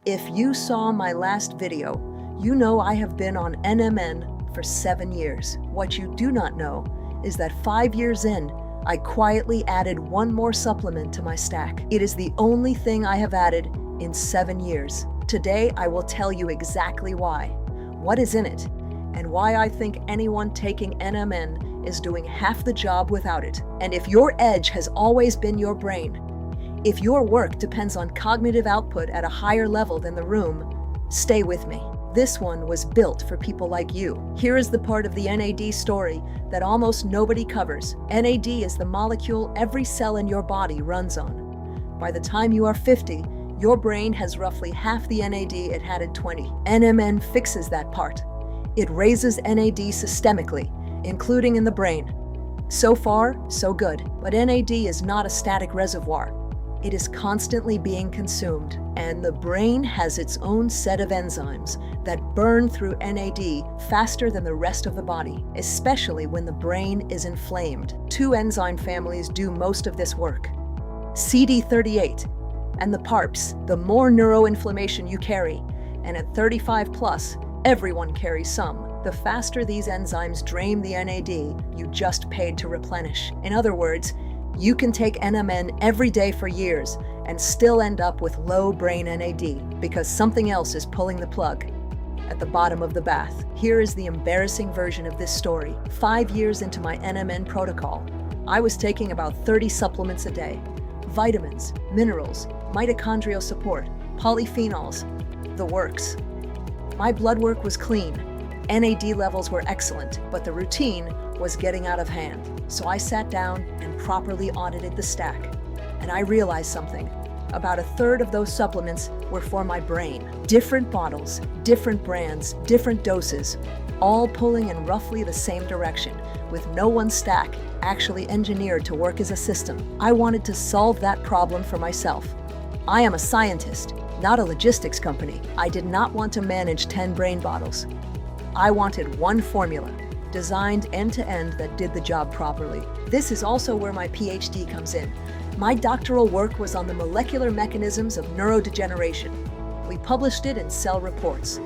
If you saw my last video, you know I have been on NMN for 7 years. What you do not know is that 5 years in, I quietly added one more supplement to my stack. It is the only thing I have added in 7 years. Today, I will tell you exactly why, what is in it, and why I think anyone taking NMN is doing half the job without it. And if your edge has always been your brain, if your work depends on cognitive output at a higher level than the room, stay with me. This one was built for people like you. Here is the part of the NAD story that almost nobody covers. NAD is the molecule every cell in your body runs on. By the time you are 50, your brain has roughly half the NAD it had at 20. NMN fixes that part. It raises NAD systemically, including in the brain. So far, so good. But NAD is not a static reservoir. It is constantly being consumed, and the brain has its own set of enzymes that burn through NAD faster than the rest of the body, especially when the brain is inflamed. 2 enzyme families do most of this work: CD38 and the PARPs. The more neuroinflammation you carry, and at 35 plus, everyone carries some, the faster these enzymes drain the NAD you just paid to replenish. In other words, you can take NMN every day for years and still end up with low brain NAD because something else is pulling the plug at the bottom of the bath. Here is the embarrassing version of this story. 5 years into my NMN protocol, I was taking about 30 supplements a day: vitamins, minerals, mitochondrial support, polyphenols, the works. My blood work was clean. NAD levels were excellent, but the routine was getting out of hand. So I sat down and properly audited the stack. And I realized something. About a third of those supplements were for my brain. Different bottles, different brands, different doses, all pulling in roughly the same direction, with no one stack actually engineered to work as a system. I wanted to solve that problem for myself. I am a scientist, not a logistics company. I did not want to manage 10 brain bottles. I wanted one formula, designed end-to-end, that did the job properly. This is also where my PhD comes in. My doctoral work was on the molecular mechanisms of neurodegeneration. We published it in Cell Reports.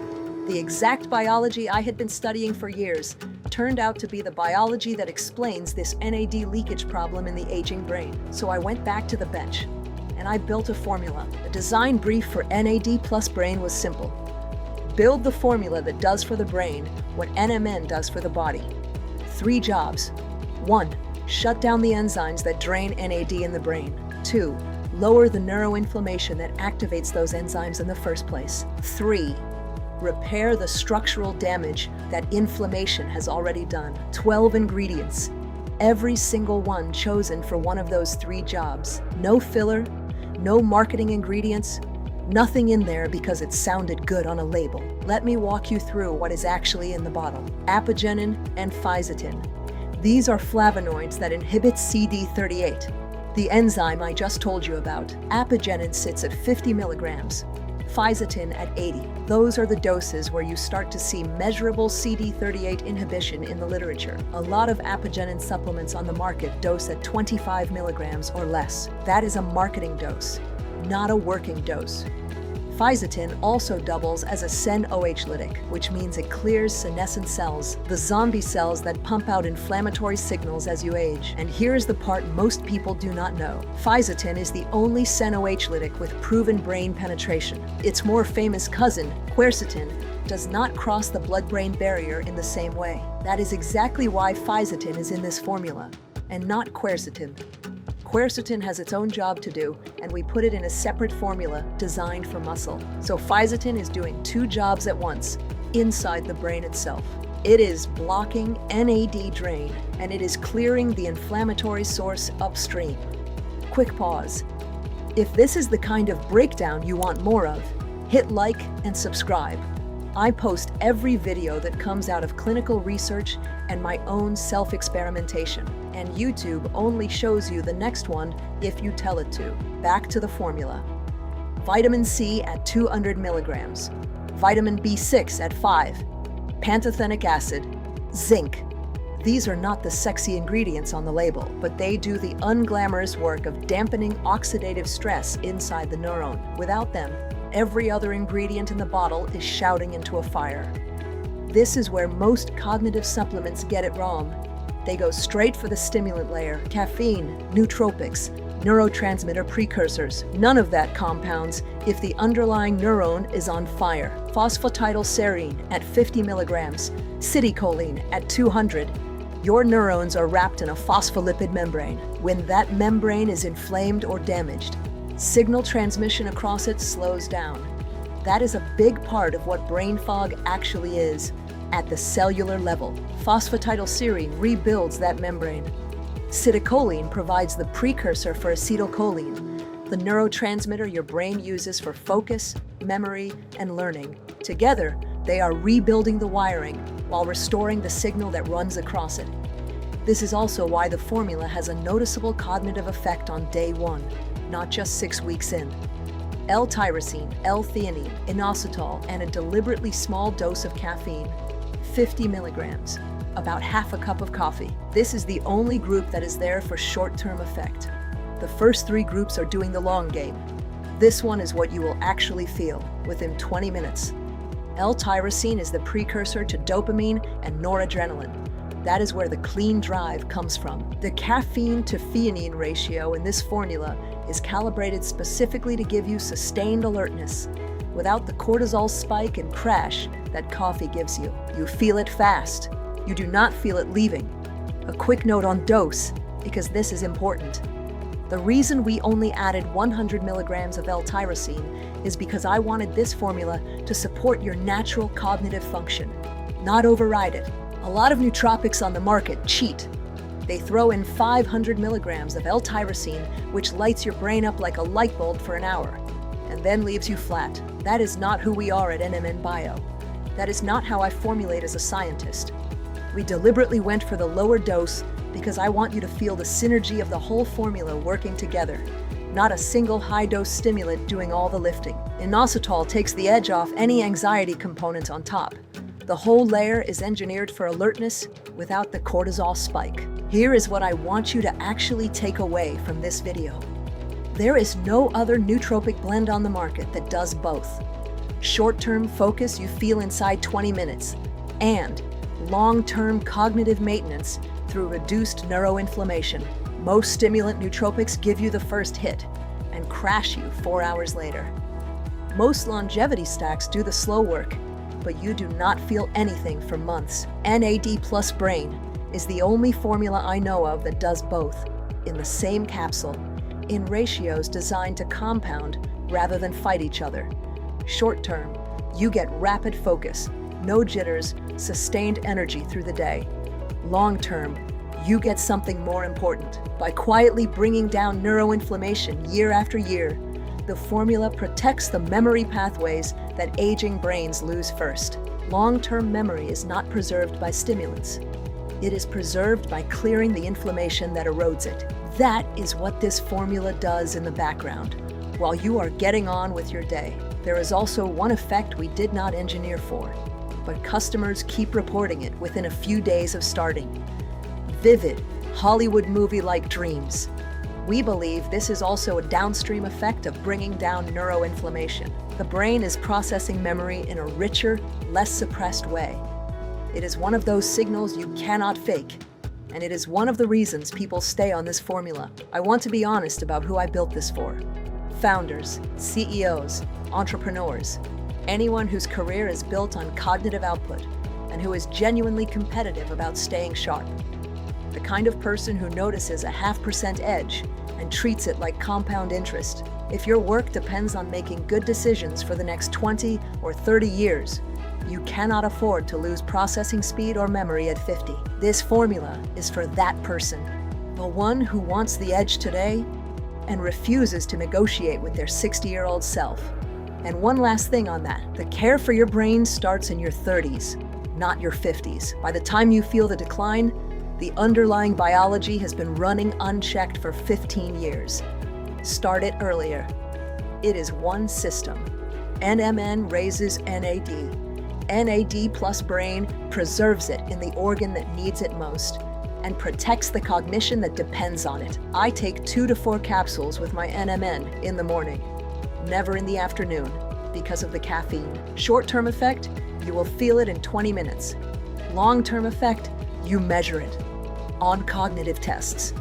The exact biology I had been studying for years turned out to be the biology that explains this NAD leakage problem in the aging brain. So I went back to the bench, and I built a formula. The design brief for NAD plus brain was simple. Build the formula that does for the brain what NMN does for the body. 3 jobs. 1. Shut down the enzymes that drain NAD in the brain. 2. Lower the neuroinflammation that activates those enzymes in the first place. 3. Repair the structural damage that inflammation has already done. 12 ingredients. Every single one chosen for one of those 3 jobs. No filler, no marketing ingredients, nothing in there because it sounded good on a label. Let me walk you through what is actually in the bottle. Apigenin and fisetin. These are flavonoids that inhibit CD38, the enzyme I just told you about. Apigenin sits at 50 milligrams, fisetin at 80. Those are the doses where you start to see measurable CD38 inhibition in the literature. A lot of apigenin supplements on the market dose at 25 milligrams or less. That is a marketing dose, not a working dose. Fisetin also doubles as a sen-OH lytic, which means it clears senescent cells, the zombie cells that pump out inflammatory signals as you age. And here's the part most people do not know. Fisetin is the only sen-OH lytic with proven brain penetration. Its more famous cousin, quercetin, does not cross the blood-brain barrier in the same way. That is exactly why fisetin is in this formula, and not quercetin. Quercetin has its own job to do, and we put it in a separate formula designed for muscle. So fisetin is doing 2 jobs at once, inside the brain itself. It is blocking NAD drain, and it is clearing the inflammatory source upstream. Quick pause. If this is the kind of breakdown you want more of, hit like and subscribe. I post every video that comes out of clinical research and my own self-experimentation, and YouTube only shows you the next one if you tell it to. Back to the formula. Vitamin C at 200 milligrams, vitamin B6 at 5, pantothenic acid, zinc. These are not the sexy ingredients on the label, but they do the unglamorous work of dampening oxidative stress inside the neuron. Without them, Every other ingredient in the bottle is shouting into a fire. This is where most cognitive supplements get it wrong. They go straight for the stimulant layer, caffeine, nootropics, neurotransmitter precursors. None of that compounds if the underlying neuron is on fire. Phosphatidylserine at 50 milligrams, citicoline at 200. Your neurons are wrapped in a phospholipid membrane. When that membrane is inflamed or damaged, signal transmission across it slows down. That is a big part of what brain fog actually is. At the cellular level, phosphatidylserine rebuilds that membrane. Citicoline provides the precursor for acetylcholine, the neurotransmitter your brain uses for focus, memory, and learning. Together, they are rebuilding the wiring while restoring the signal that runs across it. This is also why the formula has a noticeable cognitive effect on day one, not just 6 weeks in. L-tyrosine, L-theanine, inositol, and a deliberately small dose of caffeine, 50 milligrams, about half a cup of coffee. This is the only group that is there for short-term effect. The first 3 groups are doing the long game. This one is what you will actually feel within 20 minutes. L-tyrosine is the precursor to dopamine and noradrenaline. That is where the clean drive comes from. The caffeine to theanine ratio in this formula is calibrated specifically to give you sustained alertness, without the cortisol spike and crash that coffee gives you. You feel it fast. You do not feel it leaving. A quick note on dose, because this is important. The reason we only added 100 milligrams of L-tyrosine is because I wanted this formula to support your natural cognitive function, not override it. A lot of nootropics on the market cheat. They throw in 500 milligrams of L-tyrosine, which lights your brain up like a light bulb for an hour, and then leaves you flat. That is not who we are at NMN Bio. That is not how I formulate as a scientist. We deliberately went for the lower dose because I want you to feel the synergy of the whole formula working together, not a single high-dose stimulant doing all the lifting. Inositol takes the edge off any anxiety component on top. The whole layer is engineered for alertness without the cortisol spike. Here is what I want you to actually take away from this video. There is no other nootropic blend on the market that does both. Short-term focus you feel inside 20 minutes, and long-term cognitive maintenance through reduced neuroinflammation. Most stimulant nootropics give you the first hit and crash you 4 hours later. Most longevity stacks do the slow work, but you do not feel anything for months. NAD plus Brain is the only formula I know of that does both, in the same capsule, in ratios designed to compound rather than fight each other. Short term, you get rapid focus, no jitters, sustained energy through the day. Long term, you get something more important. By quietly bringing down neuroinflammation year after year, the formula protects the memory pathways that aging brains lose first. Long-term memory is not preserved by stimulants. It is preserved by clearing the inflammation that erodes it. That is what this formula does in the background, while you are getting on with your day. There is also one effect we did not engineer for, but customers keep reporting it within a few days of starting. Vivid, Hollywood movie-like dreams. We believe this is also a downstream effect of bringing down neuroinflammation. The brain is processing memory in a richer, less suppressed way. It is one of those signals you cannot fake, and it is one of the reasons people stay on this formula. I want to be honest about who I built this for. Founders, CEOs, entrepreneurs, anyone whose career is built on cognitive output and who is genuinely competitive about staying sharp. The kind of person who notices a 0.5% edge and treats it like compound interest. If your work depends on making good decisions for the next 20 or 30 years, you cannot afford to lose processing speed or memory at 50. This formula is for that person, the one who wants the edge today and refuses to negotiate with their 60-year-old self. And one last thing on that, the care for your brain starts in your 30s, not your 50s. By the time you feel the decline, the underlying biology has been running unchecked for 15 years. Start it earlier. It is one system. NMN raises NAD. NAD plus Brain preserves it in the organ that needs it most and protects the cognition that depends on it. I take 2 to 4 capsules with my NMN in the morning, never in the afternoon. because of the caffeine. Short-term effect, you will feel it in 20 minutes. Long-term effect, you measure it on cognitive tests,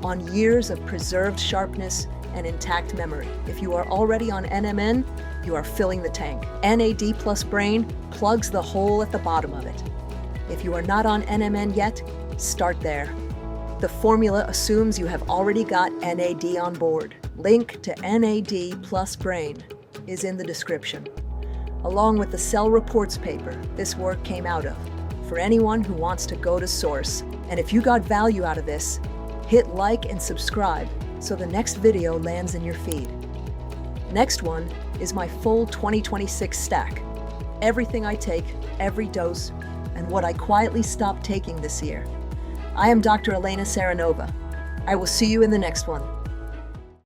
on years of preserved sharpness and intact memory. If you are already on NMN, you are filling the tank. NAD plus brain plugs the hole at the bottom of it. If you are not on NMN yet, start there. The formula assumes you have already got NAD on board. Link to NAD plus brain is in the description, along with the Cell Reports paper this work came out of, for anyone who wants to go to source. And if you got value out of this, hit like and subscribe so the next video lands in your feed. Next one is my full 2026 stack. Everything I take, every dose, and what I quietly stopped taking this year. I am Dr. Elena Saranova. I will see you in the next one.